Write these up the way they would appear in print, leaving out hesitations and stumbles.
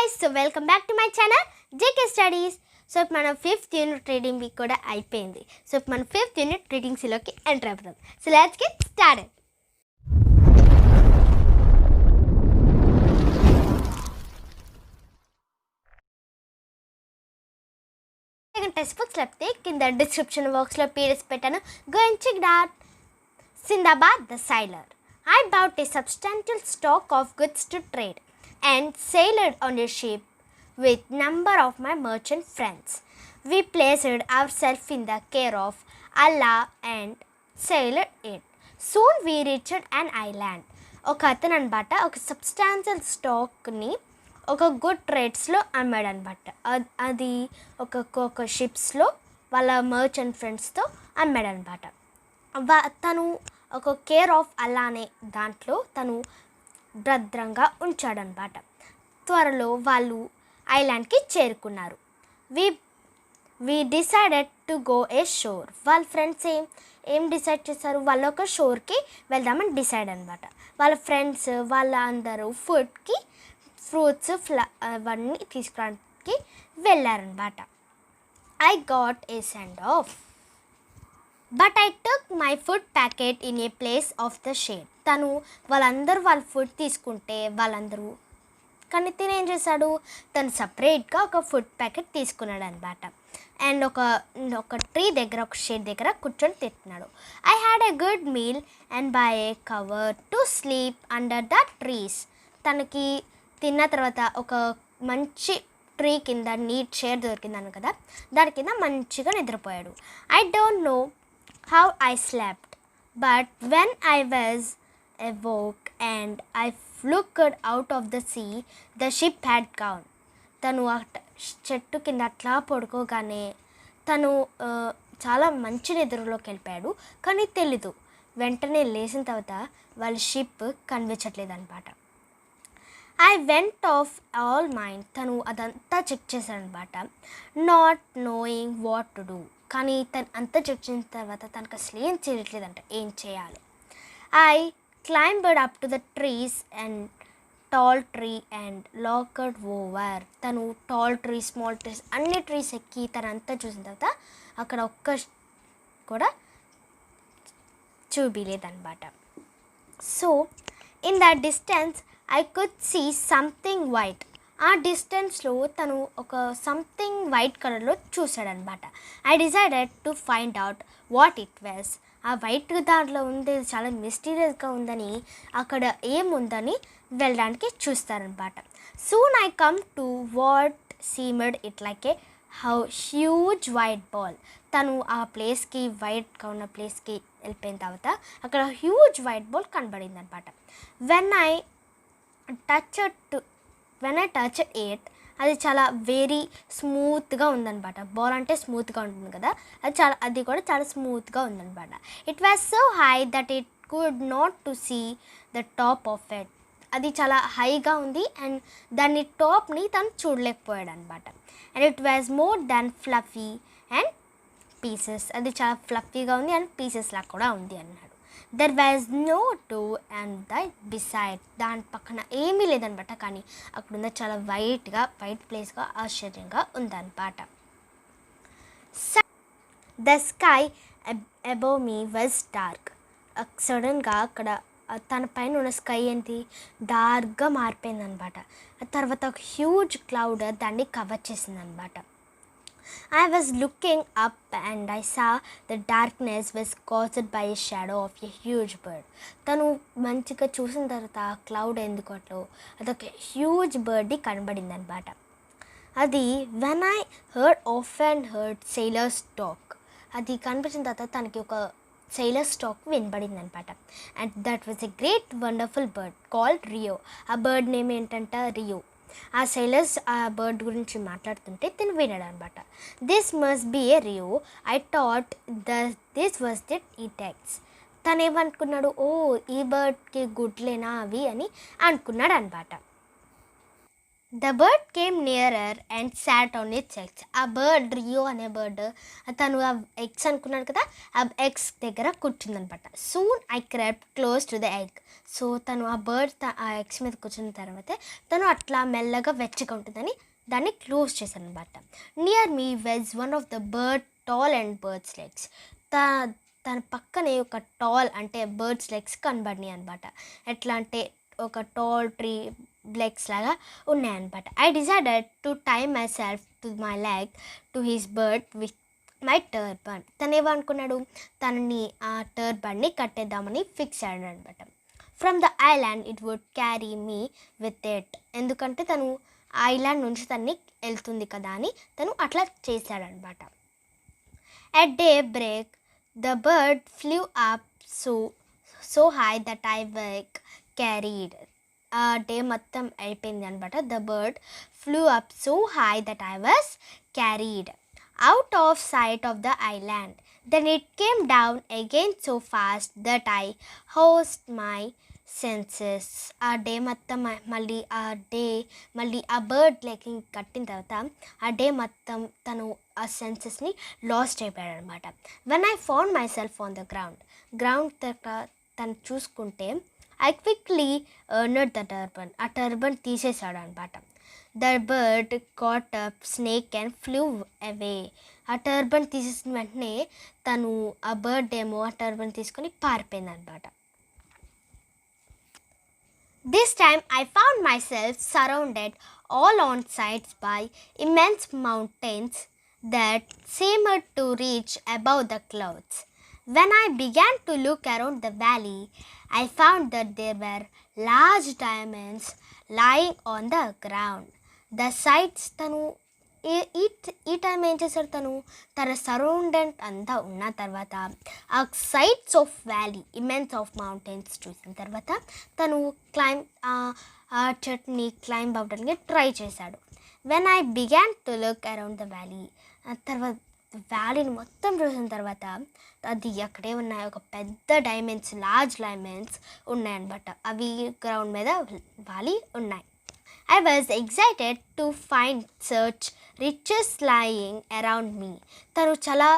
guys, so welcome back to my channel JK Studies. So మన 5th unit reading week కూడా అయిపోయింది. So మన 5th unit readings లోకి enter అయిపోతాం. So let's get started. Text books లేకపోతే కింద description బాక్స్లో పీడిఎఫ్ పెట్టాను. Go and check it out. Sindbad the sailor. I bought a substantial stock of goods to trade and sailed on a ship with number of my merchant friends. We placed ourselves in the care of Allah and sailed it. Soon we reached an island. ఒక అతను అనమాట ఒక substantial స్టాక్ని ఒక good ట్రేడ్స్లో అమ్మాడు అనమాట. అది ఒక షిప్స్లో వాళ్ళ merchant ఫ్రెండ్స్తో అమ్మాడు అనమాట. తను ఒక కేర్ ఆఫ్ అల్లా అనే దాంట్లో తను భద్రంగా ఉంచాడనమాట. త్వరలో వాళ్ళు ఐలాండ్కి చేరుకున్నారు. వి డిసైడెడ్ టు గో ఏ షోర్. వాళ్ళ ఫ్రెండ్స్ ఏం డిసైడ్ చేశారు, వాళ్ళు ఒక షోర్కి వెళ్దామని డిసైడ్ అనమాట. వాళ్ళ ఫ్రెండ్స్ వాళ్ళ అందరూ ఫుడ్కి ఫ్రూట్స్ అవన్నీ తీసుకురావడానికి వెళ్ళారనమాట. I got a send off but I took my food packet in a place of the shade. తను వాళ్ళ ఫుడ్ తీసుకుంటే వాళ్ళందరూ కానీ తిని ఏం చేశాడు, తను సపరేట్గా ఒక ఫుడ్ ప్యాకెట్ తీసుకున్నాడు అనమాట. అండ్ ఒక ట్రీ దగ్గర ఒక షేడ్ దగ్గర కూర్చొని తింటున్నాడు. I had a good meal and by A cover to sleep under the trees. తనకి తిన్న తర్వాత ఒక మంచి ట్రీ కింద నీట్ షేడ్ దొరికిందను కదా, దాని కింద మంచిగా నిద్రపోయాడు. I don't know how I slept, but when I was awoke and I looked out of the sea, the ship had gone. తను చెట్టు కింద అట్లా పడుకోగానే తను చాలా మంచి నిద్రలోకి వెళ్ళిపోయాడు. కానీ తెలీదు, వెంటనే లేచిన తర్వాత వాళ్ళ షిప్ కనిపించట్లేదు అనమాట. I went off all mind. తను అదంతా చెక్ చేశాడు అనమాట. Not knowing what to do. కానీ తను అంతా చెక్ చేసిన తర్వాత తనకు అసలు ఏం చేయట్లేదంట, ఏం చేయాలి. I climbed up to the trees and tall tree and looked over. తను టాల్ ట్రీ స్మాల్ ట్రీస్ అన్ని ట్రీస్ ఎక్కి తనంతా చూసిన తర్వాత అక్కడ ఒక్క కూడా చూపిలేదన్నమాట. So in the distance I could see something white. ఆ డిస్టెన్స్లో తను ఒక సంథింగ్ వైట్ కలర్లో చూశాడనమాట. I decided to find out what it was. ఆ వైట్ దాంట్లో ఉంది చాలా మిస్టీరియస్గా ఉందని, అక్కడ ఏముందని వెళ్ళడానికి చూస్తారనమాట. Soon I come to what seemed it like a huge white ball. తను ఆ ప్లేస్కి వైట్గా ఉన్న ప్లేస్కి వెళ్ళిపోయిన తర్వాత అక్కడ హ్యూజ్ వైట్ బాల్ కనబడింది అనమాట. వెన్ ఐ టచ్ ఇట్, అది చాలా వెరీ స్మూత్గా ఉందనమాట. బాల్ అంటే స్మూత్గా ఉంటుంది కదా, అది కూడా చాలా స్మూత్గా ఉందనమాట. It was so high that it could not to see the top of it. అది చాలా హైగా ఉంది అండ్ దాని టాప్ని తను చూడలేకపోయాడు అనమాట. And it was more than fluffy and pieces. అది చాలా ఫ్లఫీగా ఉంది అండ్ పీసెస్ లాగా కూడా ఉంది అన్నాడు. There was no to and that beside. దాని పక్కన ఏమీ లేదనమాట, కానీ అక్కడున్న చాలా వైట్ ప్లేస్గా ఆశ్చర్యంగా ఉందన్నమాట. The sky above me was dark. సడన్గా అక్కడ తన పైన ఉన్న స్కై ఏంటి డార్క్గా మారిపోయిందనమాట. తర్వాత ఒక హ్యూజ్ క్లౌడ్ దాన్ని కవర్ చేసిందనమాట. I was looking up and I saw the darkness was caused by a shadow of a huge bird. తను మంచిగా చూసిన తర్వాత ఆ క్లౌడ్ ఎందుకట్లో అదొక హ్యూజ్ బర్డ్ది కనబడింది అనమాట. అది when I heard sailor's talk. అది కనిపించిన తర్వాత తనకి ఒక sailor's talk వినబడింది అనమాట. And that was a great wonderful bird called Rio. ఆ బర్డ్ నేమ్ ఏంటంటే రియో. ఆ సెయిలర్స్ ఆ బర్డ్ గురించి మాట్లాడుతుంటే తిని విన్నాడు అనమాట. This must be a Rio. I thought this was it ఈ టెక్స్. తను ఏమనుకున్నాడు, ఓ, ఈ బర్డ్కి గుడ్లేనా అవి అని అనుకున్నాడు అనమాట. The bird came nearer and sat on its eggs. ఆ బర్డ్, రియో అనే బర్డ్, తను ఆ ఎగ్స్ అనుకున్నాడు కదా, ఆ ఎగ్స్ దగ్గర కూర్చుందనమాట. Soon I crept close to the egg. So తను ఆ బర్డ్ ఆ ఎగ్స్ మీద కూర్చున్న తర్వాత తను అట్లా మెల్లగా వెచ్చగా ఉంటుందని దాన్ని క్లోజ్ చేశాను అనమాట. Near me veg one of the bird tall and birds legs. తన పక్కనే ఒక టాల్ అంటే బర్డ్స్ లెగ్స్ కనబడినాయి అనమాట. ఎట్లా అంటే ఒక టాల్ ట్రీ లెగ్స్ లాగా ఉన్నాయన్నమాట. I decided to tie myself to my leg to his bird with my turban. తను ఏమనుకున్నాడు, తనని ఆ టర్బన్ని కట్టేద్దామని ఫిక్స్ అయ్యాడు అనమాట. From the island it would carry me with it. ఎందుకంటే తను ఐలాండ్ నుంచి తన్ని వెళ్తుంది కదా అని తను అట్లా చేశాడనమాట. At daybreak the bird flew up so high that I వైక్ క్యారీడ్. ఆ డే మొత్తం అయిపోయింది అనమాట. The bird flew up so high that I was carried out of sight of the island. Then it came down again so fast that I lost my senses. ఆ day మొత్తం మళ్ళీ ఆ bird leg కట్టిన తర్వాత ఆ day మొత్తం తను ఆ సెన్సెస్ని లాస్ట్ అయిపోయాడు అనమాట. When I found my self on the ground తను చూసుకుంటే I quickly earned the turban. ఆ టర్బన్ తీసేశాడు అనమాట. The bird caught up snake and flu అవే. ఆ టర్బన్ తీసేసిన వెంటనే తను ఆ బర్డ్ ఏమో ఆ టర్బన్ తీసుకొని పారిపోయింది అనమాట. This time I found myself surrounded all on sides by immense mountains that seemed to reach above the clouds. When I began to look around the valley, I found that there were large diamonds lying on the ground. The sights తను ఈ time ఏం చేశాడు, తన సరౌండెంట్ అంతా ఉన్న తర్వాత ఆ sides of valley, immense of mountains చూసిన తర్వాత తను ఆ చెట్టుని క్లైంబ్ అవ్వడానికి ట్రై చేశాడు. When I began to look around the valley, తర్వాత వ్యాలీని మొత్తం చూసిన తర్వాత అది అక్కడే ఉన్నాయి ఒక పెద్ద డైమండ్స్, లార్జ్ డైమండ్స్ ఉన్నాయన్నమాట. అవి గ్రౌండ్ మీద వాలి ఉన్నాయి. I was excited to find such riches lying around me. తను చాలా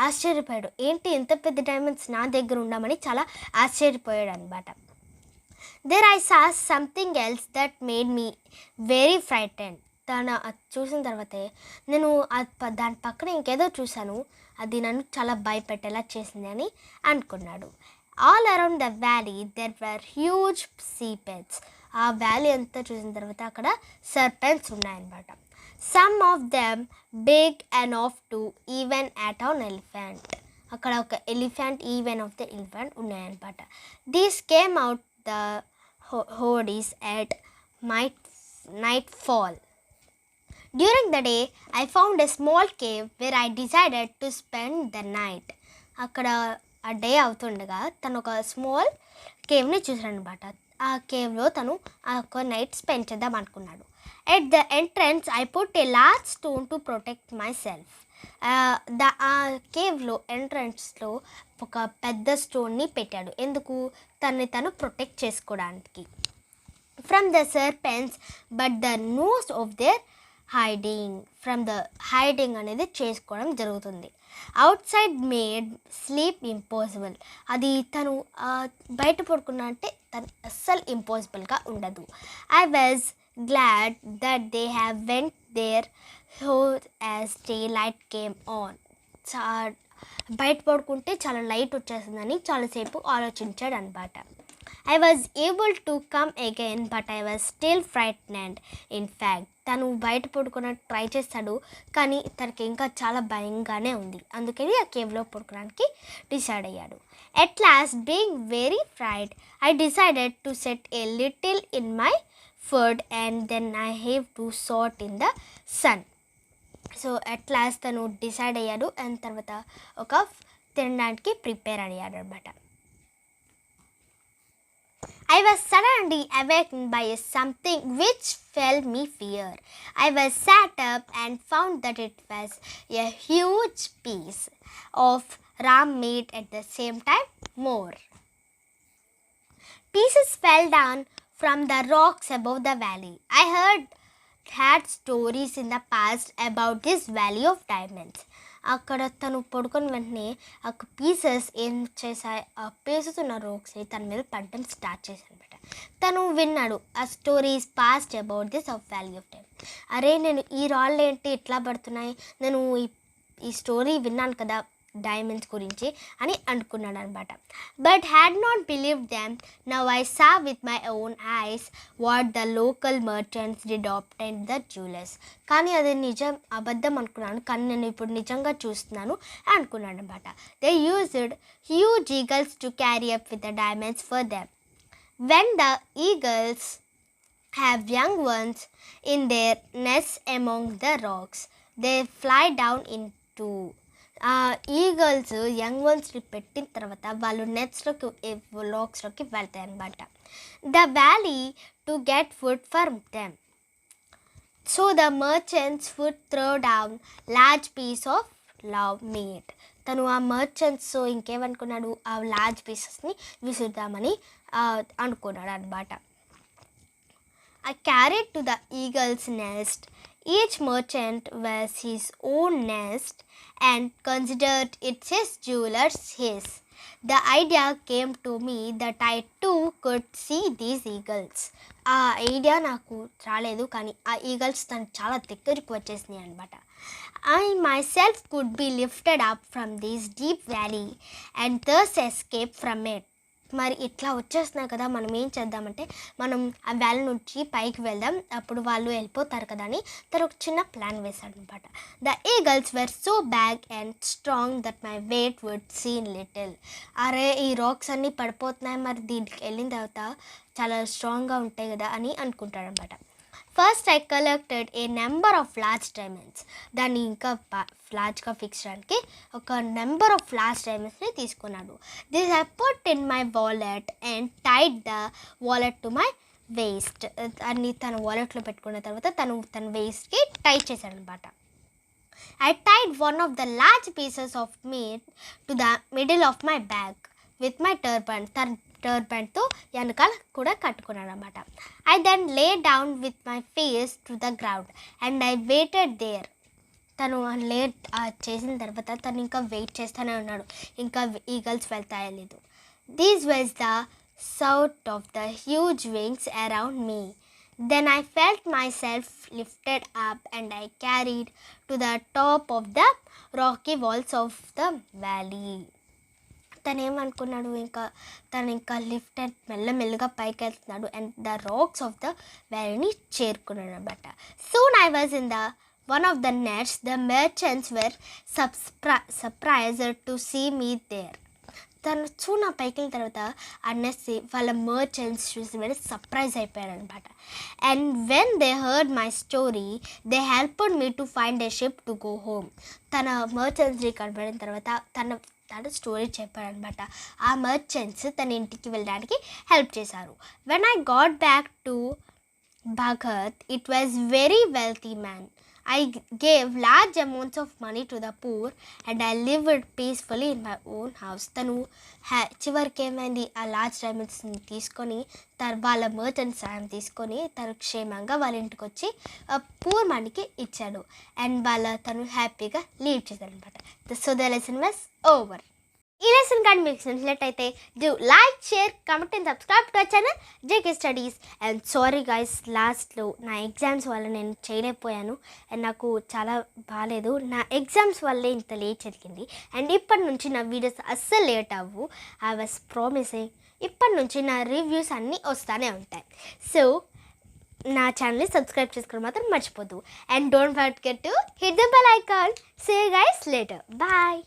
ఆశ్చర్యపోయాడు, ఏంటి ఎంత పెద్ద డైమండ్స్ నా దగ్గర ఉండమని చాలా ఆశ్చర్యపోయాడు అనమాట. There I saw something else that made me very frightened. తను అది చూసిన తర్వాతే నేను దాని పక్కన ఇంకేదో చూశాను, అది నన్ను చాలా భయపెట్టేలా చేసింది అని అనుకున్నాడు. All around the valley there were huge serpents. ఆ వ్యాలీ అంతా చూసిన తర్వాత అక్కడ సర్పెంట్స్ ఉన్నాయన్నమాట. Some of them big enough to even eat an elephant. అక్కడ ఒక elephant, even of the elephant ఉన్నాయన్నమాట. దీస్ కేమ్ అవుట్ ద హోడీస్ at nightfall. During the day I found a small cave where I decided to spend the night. అక్కడ ఆ day అవుతుండగా తను ఒక small కేవ్ని చూసాడనమాట. ఆ కేవ్లో తను ఒక నైట్ స్పెండ్ చేద్దాం అనుకున్నాడు. At the entrance I put a large stone to protect my self. ఆ కేవ్లో ఎంట్రన్స్లో ఒక పెద్ద స్టోన్ని పెట్టాడు, ఎందుకు, తను ప్రొటెక్ట్ చేసుకోవడానికి. From the serpents but the nose of their hiding అనేది చేసుకోవడం జరుగుతుంది. Outside made sleep impossible. అది తను బయట పడుకున్నా అంటే తను అస్సలు ఇంపాసిబుల్గా ఉండదు. I was glad that they have went there so as daylight came on. బయట పడుకుంటే చాలా లైట్ వచ్చేస్తుందని చాలాసేపు ఆలోచించాడు అనమాట. I was able to come again but I was still frightened. In fact, తను బయట పడుకోవడానికి ట్రై చేస్తాడు, కానీ తనకి ఇంకా చాలా భయంగానే ఉంది. అందుకని ఆ కేవ్లో పడుకోవడానికి డిసైడ్ అయ్యాడు. At last, being very frightened, I decided to set a little in my food and then I have to sort in the sun. So at last తను డిసైడ్ అయ్యాడు అండ్ తర్వాత ఒక తినడానికి ప్రిపేర్ అయ్యాడు అనమాట. I was suddenly awakened by something which filled me fear. I was sat up and found that it was a huge piece of ram meat, at the same time more pieces fell down from the rocks above the valley. I heard had stories in the past about this valley of diamonds. అక్కడ తను పడుకొని వెంటనే ఆ pieces ఏం చేశాయి, ఆ పేసుతున్న రోక్స్ని తన మీద పడడం స్టార్ట్ చేశాను అనమాట. తను విన్నాడు ఆ stories past about this of valley of diamonds. అరే నేను ఈ రాళ్ళు ఏంటి ఇట్లా పడుతున్నాయి, నేను ఈ స్టోరీ విన్నాను కదా డైమండ్స్ గురించి అని అనుకున్నాడు అనమాట. But had not believe them. Now I saw with my own eyes what the local merchants did obtain the jewellers. కానీ అది నిజం అబద్ధం అనుకున్నాను, కానీ నేను ఇప్పుడు నిజంగా చూస్తున్నాను అనుకున్నాను అనమాట. They used huge eagles to carry up with the diamonds for them. When the eagles have young ones in their nests among the rocks, they fly down into eagles young వన్స్ని పెట్టిన తర్వాత వాళ్ళు నెట్స్లోకి రాక్స్లోకి వెళ్తాయి అన్నమాట. The valley to get food for them. So the merchants would throw down large piece of లవ్ meat. తను ఆ మర్చెంట్స్ ఇంకేమనుకున్నాడు, ఆ లార్జ్ పీసెస్ని విసురుదామని అనుకున్నాడు అనమాట. I carried to the eagle's nest. Each merchant was his own nest and considered it his jeweler's his. The idea came to me that I too could see these eagles. ఆ idea నాకు రాలేదు, కానీ ఆ eagles తను చాలా దగ్గరికి వచ్చేసినాయి అనమాట. I myself could be lifted up from this deep valley and thus escape from it. మరి ఇట్లా వచ్చేస్తున్నాయి కదా, మనం ఏం చేద్దామంటే మనం ఆ వ్యాలీ నుంచి పైకి వెళ్దాం, అప్పుడు వాళ్ళు వెళ్ళిపోతారు కదా అని తను ఒక చిన్న ప్లాన్ వేశాడు అనమాట. The eagles were so big and strong that my weight would seem little. అరే ఈ రాక్స్ అన్నీ పడిపోతున్నాయి, మరి దీనికి వెళ్ళిన తర్వాత చాలా స్ట్రాంగ్గా ఉంటాయి కదా అని అనుకుంటాడు అనమాట. First I collected A number of large diamonds. దాన్ని ఇంకా లార్జ్గా ఫిక్స్ చేయడానికి ఒక నెంబర్ ఆఫ్ లార్జ్ డైమండ్స్ని తీసుకున్నాడు. This I put in my wallet and tied the wallet to my waist. అన్ని తన వాలెట్లో పెట్టుకున్న తర్వాత తన వేస్ట్కి టైట్ చేశాడు అనమాట. I tied one of the large pieces of meat to the middle of my bag with my turban. టర్బన్తో వెనకాల కూడా కట్టుకున్నాను అనమాట. I then lay down with my face to the ground and I waited there. తను చేసిన తర్వాత తను ఇంకా wait చేస్తూనే ఉన్నాడు, ఇంకా ఈగల్స్ వెళ్తాయో లేదు. These was the సౌట్ of the huge wings around me. Then I felt myself lifted up and I carried to the top of the rocky walls of the valley. తను ఏమనుకున్నాడు, తను ఇంకా లిఫ్టెడ్ మెల్లమెల్లగా పైకి వెళ్తున్నాడు and the rocks of the వ్యాలీని చేరుకున్నాడు అనమాట. Soon I was in the one of the nests. The merchants were surprised to see me there. తను నా పైకి వెళ్ళిన తర్వాత అనేసి వాళ్ళ మర్చెంట్స్ చూసి వెళ్ళి సర్ప్రైజ్ అయిపోయారు అనమాట. And when they heard my story they helped me to find a ship to go home. తన మర్చెంట్స్ని కనబడిన తర్వాత తన స్టోరీ చెప్పాడనమాట. ఆ మర్చెంట్స్ తన ఇంటికి వెళ్ళడానికి హెల్ప్ చేశారు. When I got back to Bhagat it was very wealthy man. I gave large amounts of money to the poor and I lived peacefully in my own house. తను చివరికి ఏమైంది, ఆ లార్జ్ డైమండ్స్ని తీసుకొని వాళ్ళ మర్చెంట్ సాయం తీసుకొని తను క్షేమంగా వాళ్ళ ఇంటికి వచ్చి పూర్ మనీకి ఇచ్చాడు అండ్ తను హ్యాపీగా లీడ్ చేశాడు అనమాట. So the lesson was over. ఈ లెసన్ కానీ మీకు నచ్చినట్లయితే do like, share, comment and subscribe to our channel JK studies. And sorry guys, లాస్ట్లో నా ఎగ్జామ్స్ వల్ల నేను చేయలేకపోయాను అండ్ నాకు చాలా బాగాలేదు. నా ఎగ్జామ్స్ వల్లే ఇంత లేట్ జరిగింది అండ్ ఇప్పటి నుంచి నా వీడియోస్ అస్సలు లేట్ అవ్వు. ఐ వాజ్ ప్రామిసింగ్ ఇప్పటి నుంచి నా రివ్యూస్ అన్నీ వస్తూనే ఉంటాయి. సో నా ఛానల్ని సబ్స్క్రైబ్ చేసుకోవడం మాత్రం మర్చిపోద్దు. And don't forget to hit the bell icon. See you guys later. Bye.